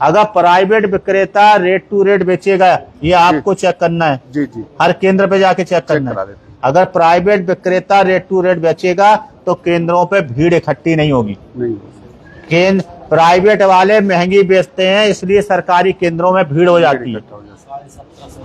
अगर प्राइवेट विक्रेता rate to rate बेचेगा, ये आपको चेक करना है जी जी, हर केंद्र पे जाके चेक करना है। अगर प्राइवेट विक्रेता रेट टू रेट बेचेगा तो केंद्रों पे भीड़ इकट्ठी नहीं होगी। केंद्र प्राइवेट वाले महंगी बेचते हैं, इसलिए सरकारी केंद्रों में भीड़ हो जाती है।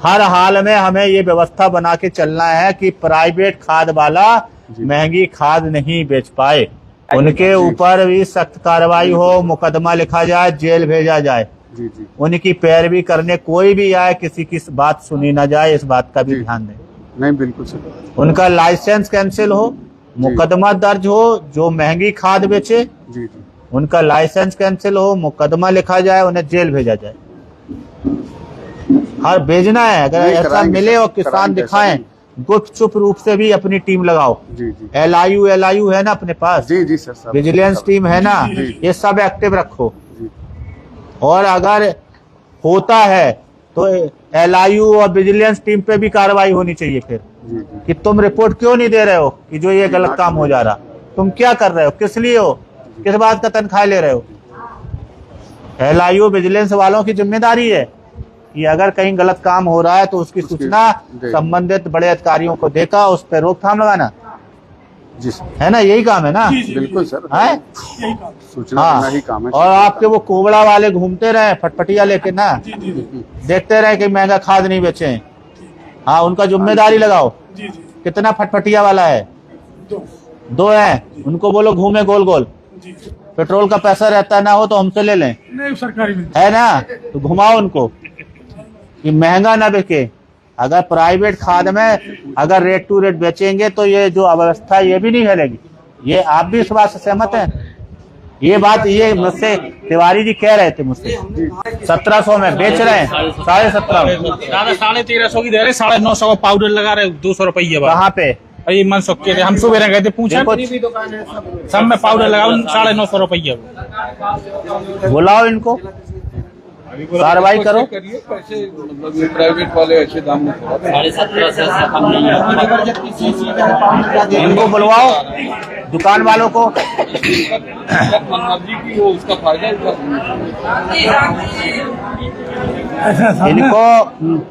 हर हाल में हमें ये व्यवस्था बना के चलना है कि प्राइवेट खाद वाला महंगी खाद नहीं बेच पाए, उनके ऊपर भी सख्त कार्रवाई हो, मुकदमा लिखा जाए, जेल भेजा जाए। जी जी, उनकी पैरवी करने कोई भी आए, किसी की बात सुनी ना जाए, इस बात का भी ध्यान दें। नहीं बिल्कुल सर। उनका लाइसेंस कैंसिल हो, मुकदमा दर्ज हो, जो महंगी खाद बेचे जी जी, उनका लाइसेंस कैंसिल हो, मुकदमा लिखा जाए, उन्हें जेल भेजा जाए। हर भेजना है, अगर ऐसा मिले और किसान दिखाएं, गुप्त चुप रूप से भी अपनी टीम लगाओ। जी जी, एलआईयू है ना अपने पास, जी जी सर, विजिलेंस टीम है ना, ये सब एक्टिव रखो। और अगर होता है तो एलआईयू और विजिलेंस टीम पे भी कार्रवाई होनी चाहिए फिर, कि तुम रिपोर्ट क्यों नहीं दे रहे हो कि जो ये गलत काम हो जा रहा, तुम क्या कर रहे हो, किस लिए हो, किस बात का तनख्वाह ले रहे हो। एलआईयू विजिलेंस वालों की जिम्मेदारी है कि अगर कहीं गलत काम हो रहा है तो उसकी सूचना संबंधित बड़े अधिकारियों को देकर उस पर रोकथाम लगाना, जी है ना, यही काम है ना। बिल्कुल सर, है सूचना देना ही काम है। और आपके वो कोबड़ा वाले घूमते रहे फटफटिया लेके ना, देखते रहे कि महंगा खाद नहीं बेचे। हाँ, उनका जिम्मेदारी लगाओ। कितना फटफटिया वाला है? 2 है, उनको बोलो घूमे गोल गोल। पेट्रोल का पैसा रहता ना हो तो हमसे ले लें, नहीं सरकारी है ना, तो घुमाओ उनको कि महंगा ना बिके। अगर प्राइवेट खाद में अगर रेट टू रेट बेचेंगे तो ये जो अव्यवस्था ये भी नहीं फैलेगी। ये आप भी इस बात से सहमत हैं? ये बात ये मुझसे तिवारी जी कह रहे थे, मुझसे 1700 में बेच रहे हैं, 1750 1350 की दे रहे, 950 का पाउडर लगा रहे, 200 रुपये। कहाँ पे? अरे मनसुख के थे, हम सुबह गए थे, पूछा सब में पाउडर लगाओ, 950 रुपये। बुलाओ इनको, कार्रवाई करो। प्राइवेट वाले अच्छे दाम में 17.5 से कम नहीं है। इनको बुलवाओ, दुकान वालों को। उसका फायदा इनको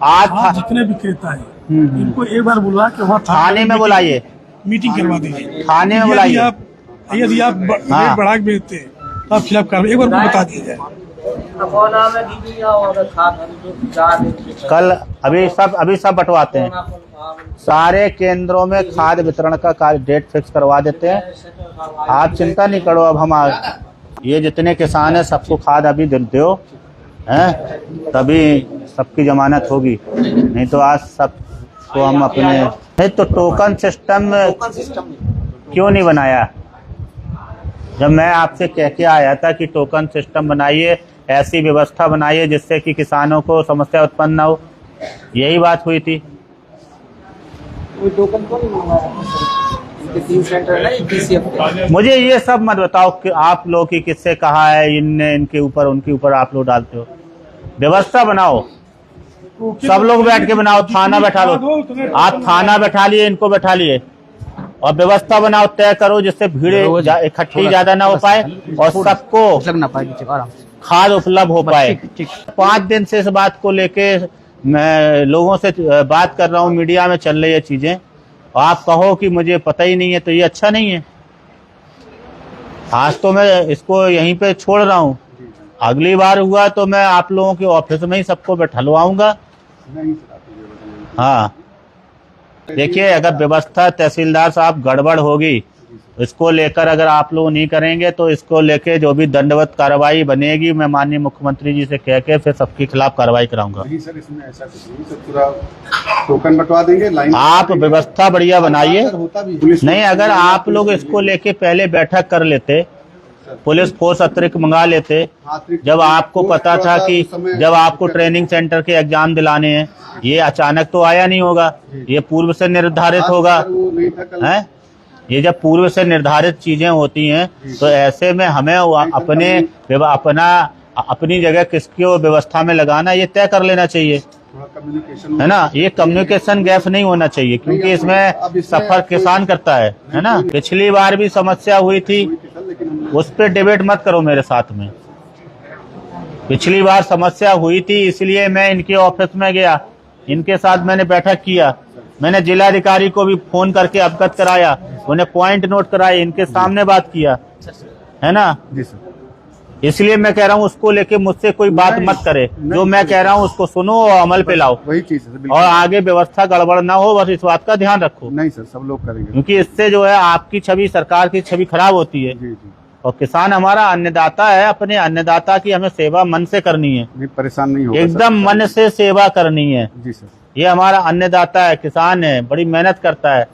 आज जितने विक्रेता है इनको एक बार बुला के वहाँ थाने में बुलाइए, मीटिंग करवा दीजिए। थाने में बुलाइए। यदि आप रेट बढ़ा के बेचते हैं तो आप खिलाफ कार्रवाई एक बार उनको बता दिया जाए। कल अभी सब बंटवाते हैं, सारे केंद्रों में खाद वितरण का डेट फिक्स करवा देते हैं। आप चिंता नहीं करो, अब हम ये जितने किसान हैं सबको खाद अभी दो हैं, तभी सबकी जमानत होगी, नहीं तो आज सबको हम अपने नहीं। तो टोकन सिस्टम क्यों नहीं बनाया? जब मैं आपसे कह के आया था कि टोकन सिस्टम बनाइए, ऐसी व्यवस्था बनाइए जिससे कि किसानों को समस्या उत्पन्न ना हो, यही बात हुई थी। टोकन कौन मुझे ये सब मत बताओ कि आप लोग की किससे कहा है, इनने इनके ऊपर उनके ऊपर आप लोग डालते हो। व्यवस्था बनाओ, सब लोग बैठ के बनाओ, थाना बैठा लो, आप थाना बैठा लिए, इनको बैठा लिए, और व्यवस्था बनाओ, तय करो जिससे भीड़ इकट्ठी ज्यादा ना हो पाए और सबको खाद उपलब्ध हो पाए। 5 दिन से इस बात को लेके मैं लोगों से बात कर रहा हूँ, मीडिया में चल रही है चीजें, और आप कहो कि मुझे पता ही नहीं है, तो ये अच्छा नहीं है। आज तो मैं इसको यहीं पे छोड़ रहा हूँ, अगली बार हुआ तो मैं आप लोगों के ऑफिस में ही सबको बैठलवाऊंगा। हाँ, देखिए, अगर व्यवस्था तहसीलदार साहब गड़बड़ होगी, इसको लेकर अगर आप लोग नहीं करेंगे तो इसको लेके जो भी दंडवत कार्रवाई बनेगी, मैं माननीय मुख्यमंत्री जी से कह के फिर सबके खिलाफ कार्रवाई कराऊंगा। नहीं सर, इसमें ऐसा कुछ नहीं, सब पूरा टोकन बंटवा देंगे, लाइन आप व्यवस्था बढ़िया बनाइए। नहीं, अगर आप लोग इसको लेके पहले बैठक कर लेते, पुलिस फोर्स अतिरिक्त मंगा लेते, जब आपको पता था कि जब आपको ट्रेनिंग सेंटर के एग्जाम दिलाने हैं, ये अचानक तो आया नहीं होगा, ये पूर्व से निर्धारित होगा, है? ये जब पूर्व से निर्धारित चीजें होती हैं तो ऐसे में हमें अपनी जगह किसकी व्यवस्था में लगाना, ये तय कर लेना चाहिए, है ना। ये कम्युनिकेशन गैप नहीं होना चाहिए, क्योंकि इसमें सफर किसान करता है ना। पिछली बार भी समस्या हुई थी, उस पर डिबेट मत करो मेरे साथ में, पिछली बार समस्या हुई थी, इसलिए मैं इनके ऑफिस में गया, इनके साथ मैंने बैठक किया, मैंने जिलाधिकारी को भी फोन करके अवगत कराया, उन्हें पॉइंट नोट कराए, इनके सामने बात किया, है ना। जी सर। इसलिए मैं कह रहा हूँ उसको लेके मुझसे कोई बात मत करे, जो मैं कह रहा हूँ उसको सुनो और अमल पे लाओ, वही चीज है बिल्कुल। और आगे व्यवस्था गड़बड़ ना हो, बस इस बात का ध्यान रखो। नहीं सर, सब लोग करेंगे। क्योंकि इससे जो है आपकी छवि, सरकार की छवि खराब होती है। जी जी। और किसान हमारा अन्नदाता है, अपने अन्नदाता की हमें सेवा मन से करनी है, नहीं, परेशान नहीं होगा एकदम मन से सेवा करनी है। जी सर। ये हमारा अन्नदाता है, किसान है, बड़ी मेहनत करता है,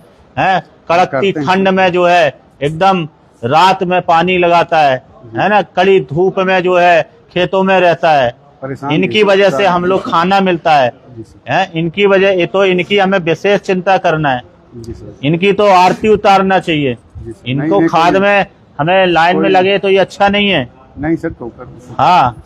कड़कती ठंड में जो है एकदम रात में पानी लगाता है ना, कड़ी धूप में जो है खेतों में रहता है। इनकी वजह से हम लोग खाना मिलता है, इनकी वजह, ये तो इनकी हमें विशेष चिंता करना है, जी सर। इनकी तो आरती उतारना चाहिए। इनको नहीं, खाद में हमें लाइन में लगे तो ये अच्छा नहीं है। नहीं सर, तो हाँ,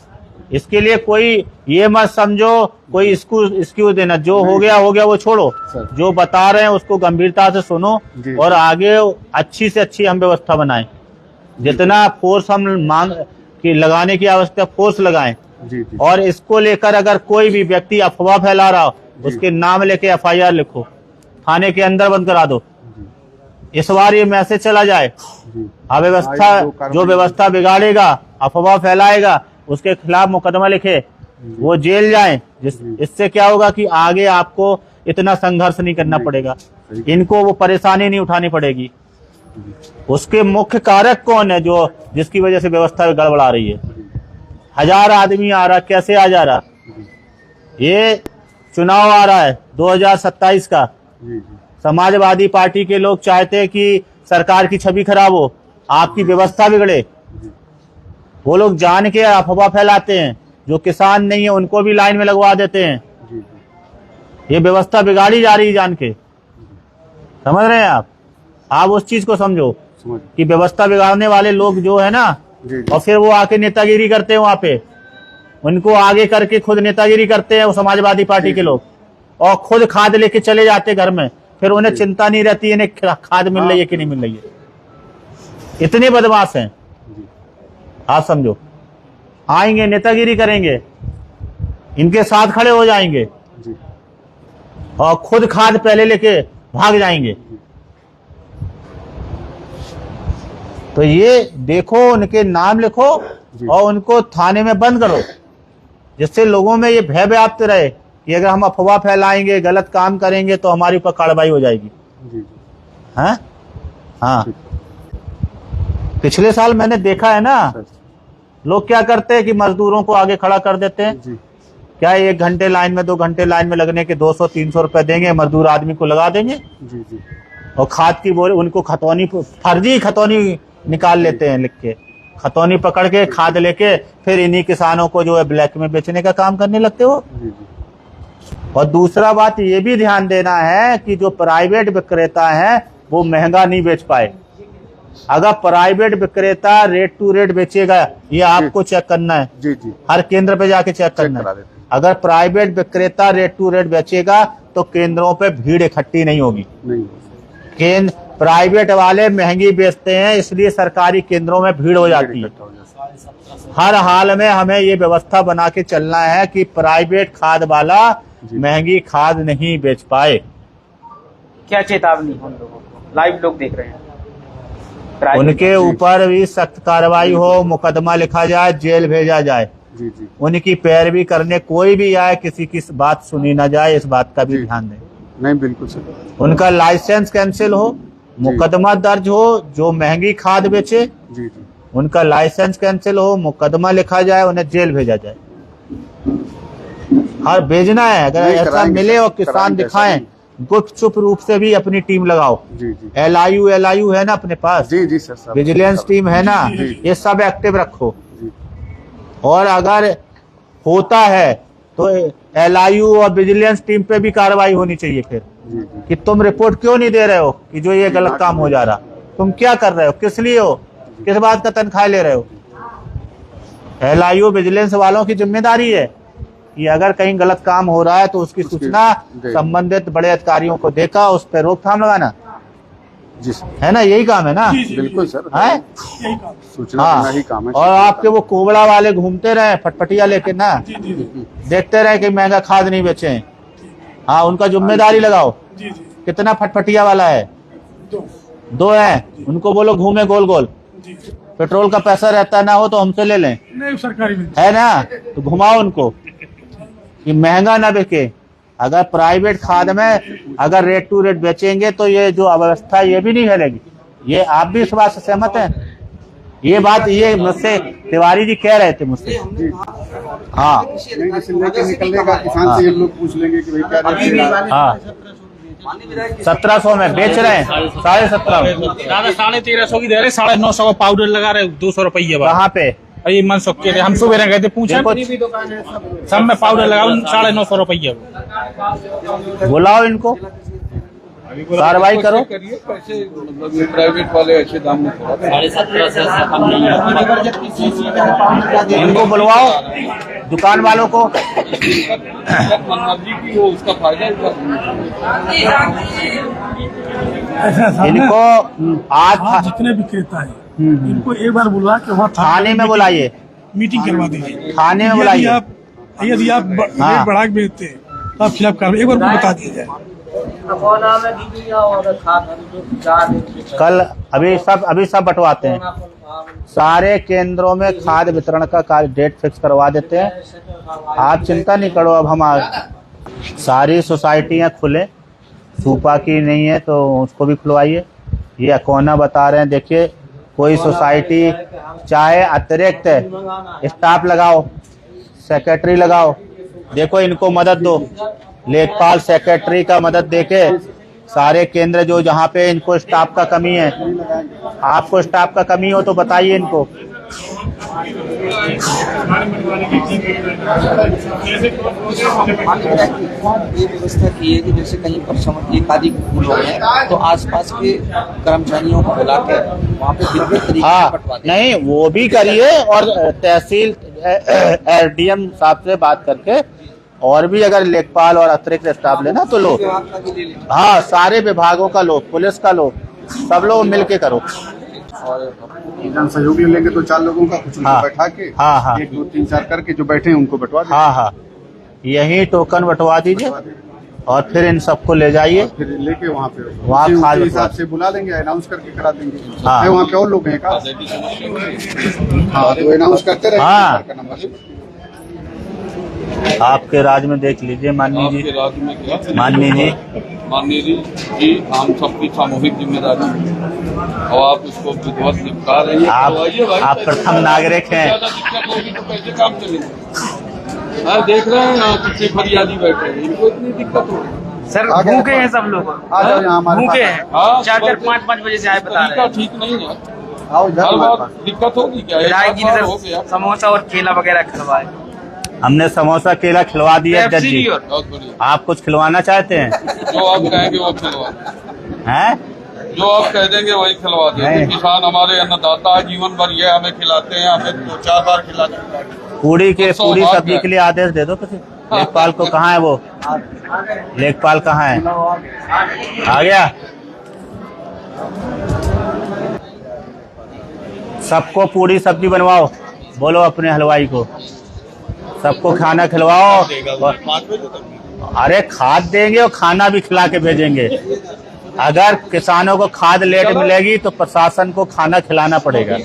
इसके लिए कोई ये मत समझो, कोई इसको देना, जो हो गया वो छोड़ो, जो बता रहे हैं उसको गंभीरता से सुनो और आगे अच्छी से अच्छी हम व्यवस्था बनाएं। जितना फोर्स हम मांग की लगाने की आवश्यकता, फोर्स लगाएं। जी जी। और इसको लेकर अगर कोई भी व्यक्ति अफवाह फैला रहा हो, उसके नाम लेके FIR लिखो, थाने के अंदर बंद करा दो। इस बार ये मैसेज चला जाए, अव्यवस्था, जो व्यवस्था बिगाड़ेगा, अफवाह फैलाएगा, उसके खिलाफ मुकदमा लिखे, वो जेल जाए। इससे क्या होगा कि आगे आपको इतना संघर्ष नहीं करना पड़ेगा, इनको वो परेशानी नहीं उठानी पड़ेगी। उसके मुख्य कारक कौन है जो जिसकी वजह से व्यवस्था गड़बड़ा रही है? 1000 आदमी आ रहा, कैसे आ जा रहा? ये चुनाव आ रहा है 2027 का, समाजवादी पार्टी के लोग चाहते हैं कि सरकार की छवि खराब हो, आपकी व्यवस्था बिगड़े। वो लोग जान के अफवाह फैलाते हैं, जो किसान नहीं है उनको भी लाइन में लगवा देते हैं। ये व्यवस्था बिगाड़ी जा रही है जान के, समझ रहे हैं आप उस चीज को समझो कि व्यवस्था बिगाड़ने वाले लोग जो है ना, और फिर वो आके नेतागिरी करते हैं वहां पे, उनको आगे करके खुद नेतागिरी करते हैं वो समाजवादी पार्टी के लोग, और खुद खाद लेके चले जाते घर में, फिर उन्हें चिंता नहीं रहती है इन्हें खाद मिल रही है कि नहीं मिल रही है। इतने बदमाश हैं, आप समझो। आएंगे, नेतागिरी करेंगे, इनके साथ खड़े हो जाएंगे और खुद खाद पहले लेके भाग जाएंगे। तो ये देखो, उनके नाम लिखो और उनको थाने में बंद करो, जिससे लोगों में ये भय व्याप्त रहे कि अगर हम अफवाह फैलाएंगे, गलत काम करेंगे तो हमारे ऊपर कार्रवाई हो जाएगी। हाँ हाँ, पिछले साल मैंने देखा है ना, लोग क्या करते हैं कि मजदूरों को आगे खड़ा कर देते हैं। क्या 1 घंटे लाइन में, 2 घंटे लाइन में लगने के 200-300 रुपए देंगे, मजदूर आदमी को लगा देंगे। और खाद की बोरी, उनको खतौनी, फर्जी खतौनी निकाल लेते हैं, लिख के खतौनी पकड़ के खाद लेके फिर इन्हीं किसानों को जो है ब्लैक में बेचने का काम करने लगते हो। और दूसरा बात ये भी ध्यान देना है कि जो प्राइवेट विक्रेता है वो महंगा नहीं बेच पाए। अगर प्राइवेट विक्रेता रेट टू रेट बेचेगा, ये आपको चेक करना है, हर केंद्र पे जाके चेक करना है। अगर प्राइवेट विक्रेता रेट टू रेट बेचेगा तो केंद्रों पे भीड़ इकट्ठी नहीं होगी। केंद्र प्राइवेट वाले महंगी बेचते हैं, इसलिए सरकारी केंद्रों में भीड़ हो जाती है। हर हाल में हमें ये व्यवस्था बना के चलना है कि प्राइवेट खाद वाला महंगी खाद नहीं बेच पाए। क्या चेतावनी उन लोगों को, लाइव लोग देख रहे हैं, उनके ऊपर भी सख्त कार्रवाई हो, मुकदमा लिखा जाए, जेल भेजा जाए। उनकी पैरवी करने कोई भी आए, किसी की बात सुनी ना जाए, इस बात का भी ध्यान दें। नहीं, बिल्कुल सर। उनका लाइसेंस कैंसिल हो, मुकदमा दर्ज हो, जो महंगी खाद बेचे उनका लाइसेंस कैंसिल हो, मुकदमा लिखा जाए, उन्हें जेल भेजा जाए। हर भेजना है, अगर ऐसा मिले और किसान दिखाएं, गुप्त चुप रूप से भी अपनी टीम लगाओ। LIU है ना अपने पास, जी सर, विजिलेंस टीम है ना, ये सब एक्टिव रखो। और अगर होता है तो LIU और विजिलेंस टीम पे भी कार्रवाई होनी चाहिए फिर, कि तुम रिपोर्ट क्यों नहीं दे रहे हो कि जो ये गलत काम हो जा रहा, तुम क्या कर रहे हो, किस लिए हो, किस बात का तनख्वाह ले रहे हो। LIU विजिलेंस वालों की जिम्मेदारी है कि अगर कहीं गलत काम हो रहा है तो उसकी सूचना संबंधित बड़े अधिकारियों को देकर उस पर रोकथाम लगाना। जी सर, है ना, यही काम है ना? बिल्कुल सर, है सूचना हाँ। देना ही काम है। और आपके वो कोबड़ा वाले घूमते रहे फटफटिया लेके ना, देखते रहे कि महंगा खाद नहीं बेचे। हाँ, उनका जिम्मेदारी लगाओ। कितना फटफटिया वाला है? 2 है, उनको बोलो घूमे गोल गोल। पेट्रोल का पैसा रहता ना हो तो हमसे ले लें, नहीं सरकारी है ना, तो घुमाओ उनको कि महंगा ना बिके। अगर प्राइवेट खाद में अगर रेट टू रेट बेचेंगे तो ये जो अव्यवस्था है ये भी नहीं चलेगी। ये आप भी इस बात से सहमत हैं? ये बात ये मुझसे तिवारी जी कह रहे थे मुझसे। हाँ नहीं, जैसे लेके निकलने का किसान से ये लोग पूछ लेंगे कि भाई क्या रेट मिल रहा है। हाँ, 1700 में बेच रहे हैं, 17.5 में। दादा 1350 की दे रहे, 950 का पाउडर लगा रहे, 200 रुपये। कहाँ पे? ये मनसुख के थे, हम सुबह गए थे पूछे, सब में पाउडर लगा 950 रुपये। बुलाओ इनको, कार्रवाई करो। प्राइवेट वाले अच्छे दाम में 17.5 से कम नहीं है। इनको बुलवाओ, दुकान वालों को। उसका फायदा इनको आज जितने विक्रेता है इनको एक बार बुला के वहाँ थाने में बुलाइए, मीटिंग करवा दीजिए। थाने में बुलाइए। यदि आप हाँ। रेट बढ़ा के बेचते हैं तो आप खिलाफ कार्रवाई एक बार उनको बता दिया जाए। कल अभी सब बंटवाते हैं। सारे केंद्रों में खाद वितरण का डेट फिक्स करवा देते हैं। आप चिंता नहीं करो, अब हम सारी सोसाइटियां खुले, सूपा की नहीं है तो उसको भी खुलवाइए। ये अकोना बता रहे हैं, देखिए कोई सोसाइटी चाहे अतिरिक्त स्टाफ लगाओ, सेक्रेटरी लगाओ, देखो इनको मदद दो, लेखपाल सेक्रेटरी का मदद देके सारे केंद्र जो जहाँ पे इनको स्टाफ का कमी है, आपको स्टाफ का कमी हो तो बताइए इनको। ये व्यवस्था की है कि जैसे कहीं पर एक आदि लोग हैं तो आसपास के कर्मचारियों को बुला के वहाँ पे विधिवत तरीके से हाँ, बंटवा दें। नहीं वो भी करिए, और तहसील एसडीएम साहब से बात करके और भी अगर लेखपाल और अतिरिक्त स्टाफ लेना तो लो। हाँ, सारे विभागों का लो, पुलिस का लो, सब लोग मिलके करो। और जन सहयोगी लेंगे तो 4 लोगों का कुछ हाँ। बैठा के हाँ, हाँ। 1 2 3 4 करके जो बैठे हैं उनको बंटवा दें। हाँ हाँ, यही टोकन बंटवा दीजिए और फिर इन सबको ले जाइए, फिर लेके वहाँ पे वहाँ उसी खाद हिसाब से बुला लेंगे, अनाउंस करके करा देंगे। हाँ। वहाँ पे और लोग हैं का? हाँ, तो अनाउंस करते रहे। हाँ। आपके राज्य में देख लीजिए माननीय जी, आपके राज्य में क्या माननीय जी हम सबकी सामूहिक जिम्मेदारी है और आप इसको विधिवत निपटा रहे हैं। आप प्रथम नागरिक हैं। ज्यादा दिक्कत होगी तो कैसे काम चलेगा? हाँ, देख रहे हैं यहाँ कितने फरियादी बैठे हैं, इनको इतनी दिक्कत हो रही है। सर भूखे हैं सब लोग, आ जाओ यहाँ हमारे भूखे पास। हैं, हाँ, 4 5 बजे से आए बता रहे तरीका हैं। ठीक नहीं है। आओ इधर हर हमारे बार पास। दिक्कत होगी क्या? एक विधायक जी बार हो ने गया। सर समोसा और केला वगैरह खिलवाए। हमने समोसा केला खिलवा दिया जज जी, बहुत बढ़िया, आप कुछ खिलवाना चाहते हैं? जो आप कहेंगे वो खिलवा दें। हैं? जो आप कह देंगे वही खिलवा देंगे। नहीं। किसान हमारे अन्नदाता है, जीवन भर ये हमें खिलाते हैं, हमें 2-4 बार खिलाते हैं। पूरी सब्जी के लिए आदेश दे दो किसी लेखपाल को। कहाँ है वो लेखपाल, कहाँ है? आ गया। सबको पूरी सब्जी बनवाओ, बोलो अपने हलवाई को, सबको खाना खिलवाओ। अरे खाद देंगे और खाना भी खिला के भेजेंगे। अगर किसानों को खाद लेट मिलेगी तो प्रशासन को खाना खिलाना पड़ेगा।